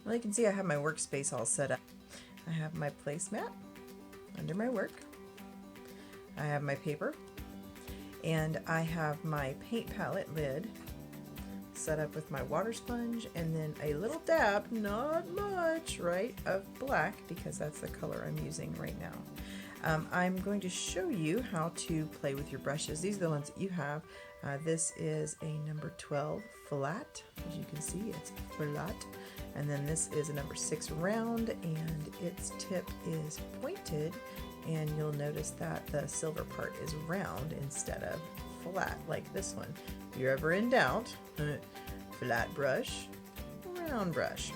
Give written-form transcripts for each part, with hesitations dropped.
Well, you can see I have my workspace all set up. I have my placemat under my work. I have my paper, and I have my paint palette lid set up with my water sponge, and then a little dab, not much, right, of black, because that's the color I'm using right now. I'm going to show you how to play with your brushes. These are the ones that you have. This is a number 12 flat. As you can see, it's flat. And then this is a number 6 round, and its tip is pointed. And you'll notice that the silver part is round instead of flat, like this one. If you're ever in doubt, flat brush, round brush.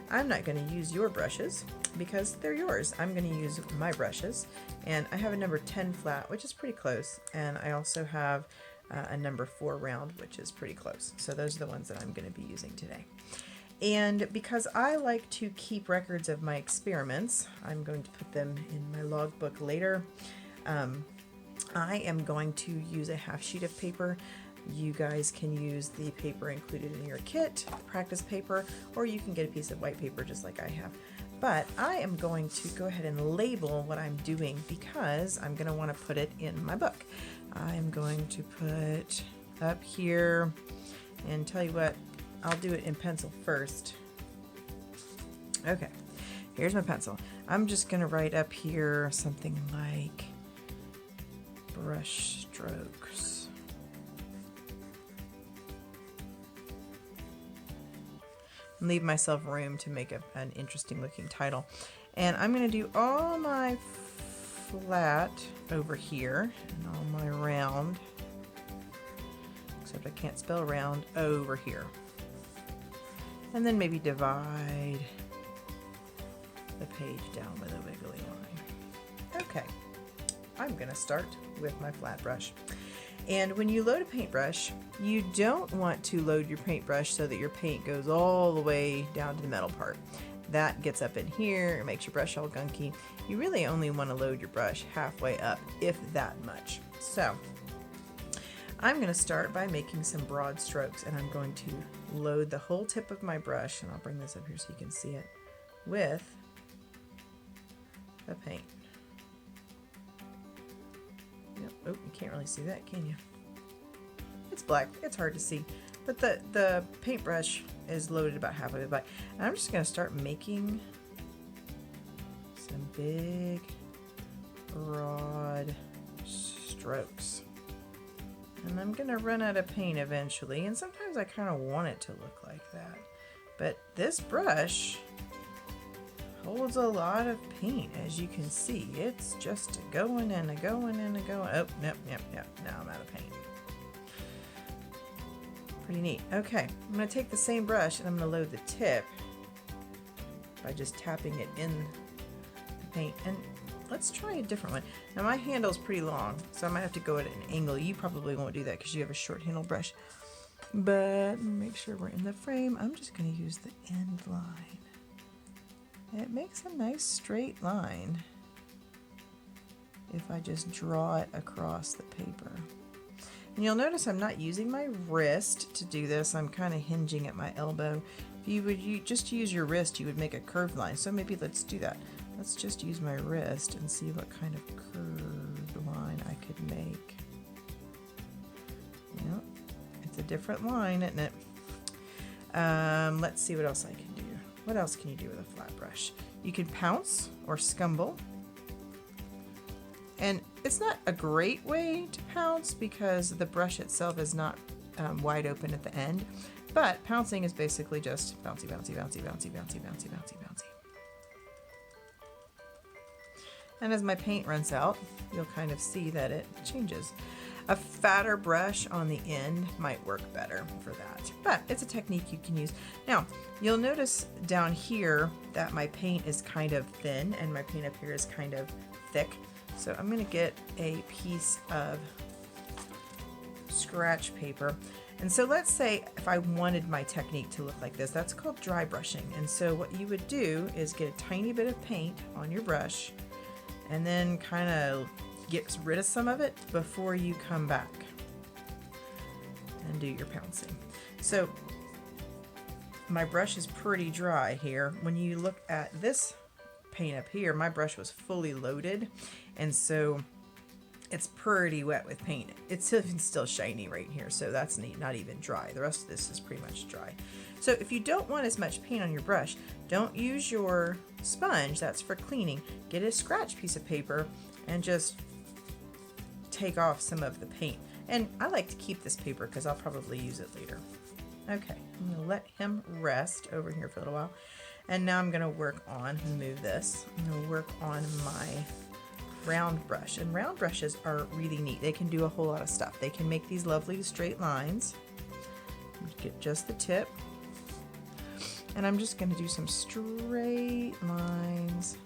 I'm not going to use your brushes because they're yours. I'm going to use my brushes, and I have a number 10 flat, which is pretty close, and I also have a number 4 round, which is pretty close. So those are the ones that I'm going to be using today. And because I like to keep records of my experiments, I'm going to put them in my logbook later. I am going to use a half sheet of paper. You guys can use the paper included in your kit, practice paper, or you can get a piece of white paper just like I have. But I am going to go ahead and label what I'm doing because I'm going to want to put it in my book. I'm going to put up here, and tell you what, I'll do it in pencil first. Okay, here's my pencil. I'm just going to write up here something like Brushstrokes. And leave myself room to make an interesting looking title. And I'm going to do all my flat over here and all my round, except I can't spell round, over here. And then maybe divide the page down with a wiggly line. Okay, I'm going to start with my flat brush. And when you load a paintbrush, you don't want to load your paintbrush so that your paint goes all the way down to the metal part. That gets up in here, it makes your brush all gunky. You really only want to load your brush halfway up, if that much. So I'm going to start by making some broad strokes, and I'm going to load the whole tip of my brush, and I'll bring this up here so you can see it, with the paint. Yep. Oh, you can't really see that, can you? It's black, it's hard to see, but the paintbrush is loaded about half of it black. And I'm just going to start making some big, broad strokes. And I'm going to run out of paint eventually, and sometimes I kind of want it to look like that. But this brush holds a lot of paint, as you can see. It's just going and a going and a going. Oh, yep. Now I'm out of paint. Pretty neat. Okay, I'm going to take the same brush and I'm going to load the tip by just tapping it in the paint. And let's try a different one. Now my handle's pretty long, so I might have to go at an angle. You probably won't do that because you have a short handle brush. But make sure we're in the frame. I'm just going to use the end line. It makes a nice straight line if I just draw it across the paper. And you'll notice I'm not using my wrist to do this. I'm kind of hinging at my elbow. If you would just use your wrist, you would make a curved line. So maybe let's do that. Let's just use my wrist and see what kind of curved line I could make. Yep, it's a different line, isn't it? Let's see what else I can do. What else can you do with a flat brush? You can pounce or scumble. And it's not a great way to pounce because the brush itself is not wide open at the end. But pouncing is basically just bouncy, bouncy, bouncy, bouncy, bouncy, bouncy, bouncy, bouncy. And as my paint runs out, you'll kind of see that it changes. A fatter brush on the end might work better for that, but it's a technique you can use. Now, you'll notice down here that my paint is kind of thin and my paint up here is kind of thick. So I'm going to get a piece of scratch paper. And so let's say if I wanted my technique to look like this, that's called dry brushing. And so what you would do is get a tiny bit of paint on your brush and then kind of get rid of some of it before you come back and do your pouncing. So my brush is pretty dry here. When you look at this paint up here, my brush was fully loaded, and so it's pretty wet with paint. It's even still shiny right here, so that's not even dry. The rest of this is pretty much dry. So if you don't want as much paint on your brush, don't use your sponge, that's for cleaning. Get a scratch piece of paper and just take off some of the paint. And I like to keep this paper because I'll probably use it later. Okay, I'm going to let him rest over here for a little while. And now I'm going to work on, move this, I'm going to work on my round brush. And round brushes are really neat. They can do a whole lot of stuff. They can make these lovely straight lines. Get just the tip. And I'm just going to do some straight lines.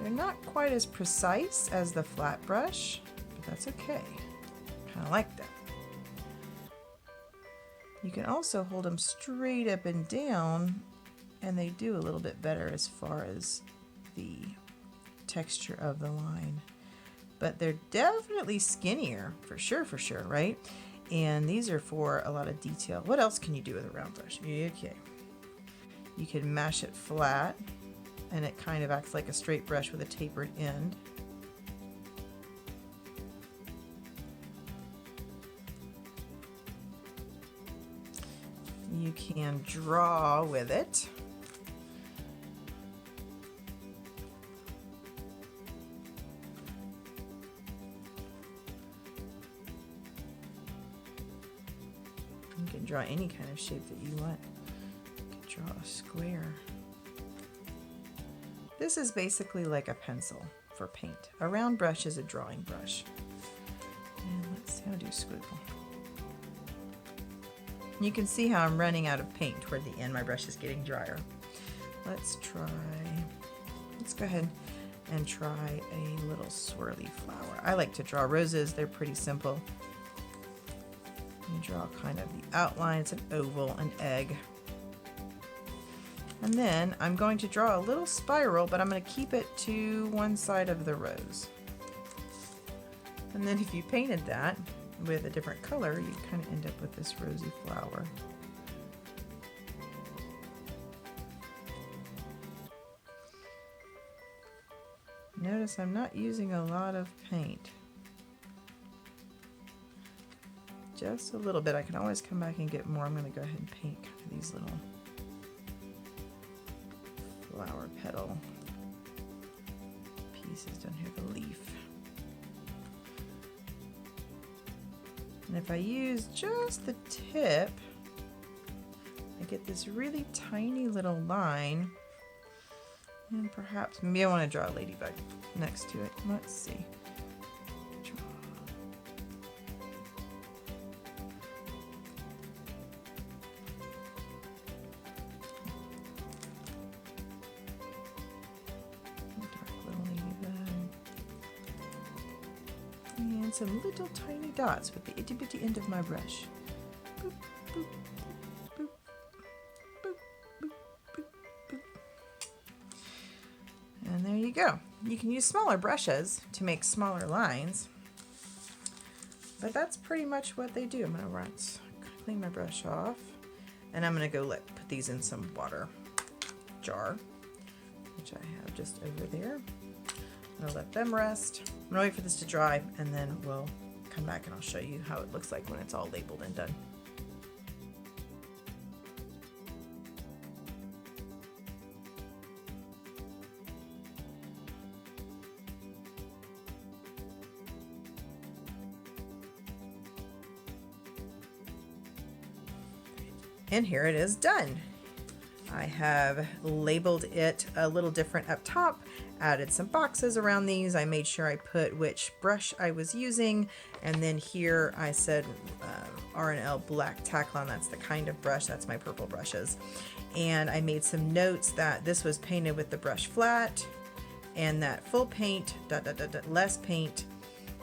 They're not quite as precise as the flat brush, but that's okay. Kind of like that. You can also hold them straight up and down, and they do a little bit better as far as the texture of the line. But they're definitely skinnier, for sure, right? And these are for a lot of detail. What else can you do with a round brush? Okay. You can mash it flat, and it kind of acts like a straight brush with a tapered end. You can draw with it. You can draw any kind of shape that you want. You can draw a square. This is basically like a pencil for paint. A round brush is a drawing brush. And let's see how to do squiggle. You can see how I'm running out of paint toward the end. My brush is getting drier. Let's go ahead and try a little swirly flower. I like to draw roses. They're pretty simple. You draw kind of the outline. It's an oval, an egg. And then I'm going to draw a little spiral, but I'm going to keep it to one side of the rose. And then if you painted that with a different color, you kind of end up with this rosy flower. Notice I'm not using a lot of paint. Just a little bit. I can always come back and get more. I'm going to go ahead and paint kind of these little flower petal pieces down here, the leaf. And if I use just the tip, I get this really tiny little line. And perhaps, maybe I want to draw a ladybug next to it. Let's see. And some little tiny dots with the itty bitty end of my brush. Boop, boop, boop, boop, boop, boop, boop. And there you go. You can use smaller brushes to make smaller lines, but that's pretty much what they do. I'm going to clean my brush off, and I'm going to go put these in some water jar, which I have just over there. I'm going to let them rest. I'm going to wait for this to dry, and then we'll come back and I'll show you how it looks like when it's all labeled and done. And here it is done. I have labeled it a little different up top, added some boxes around these. I made sure I put which brush I was using, and then here I said R&L Black Taklon. That's the kind of brush, that's my purple brushes. And I made some notes that this was painted with the brush flat, and that full paint, less paint,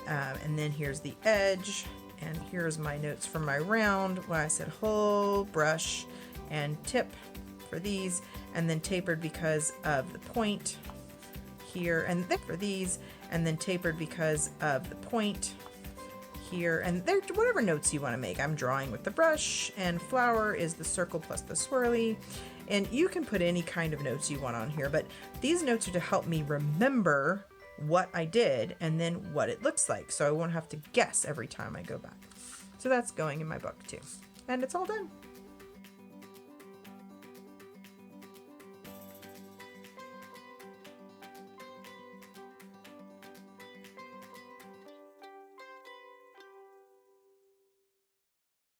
and then here's the edge, and here's my notes for my round where I said whole brush and tip for these, and then tapered because of the point here, and then for these, and then tapered because of the point here, and they're whatever notes you want to make. I'm drawing with the brush, and flower is the circle plus the swirly. And you can put any kind of notes you want on here, but these notes are to help me remember what I did and then what it looks like, so I won't have to guess every time I go back. So that's going in my book too. And it's all done.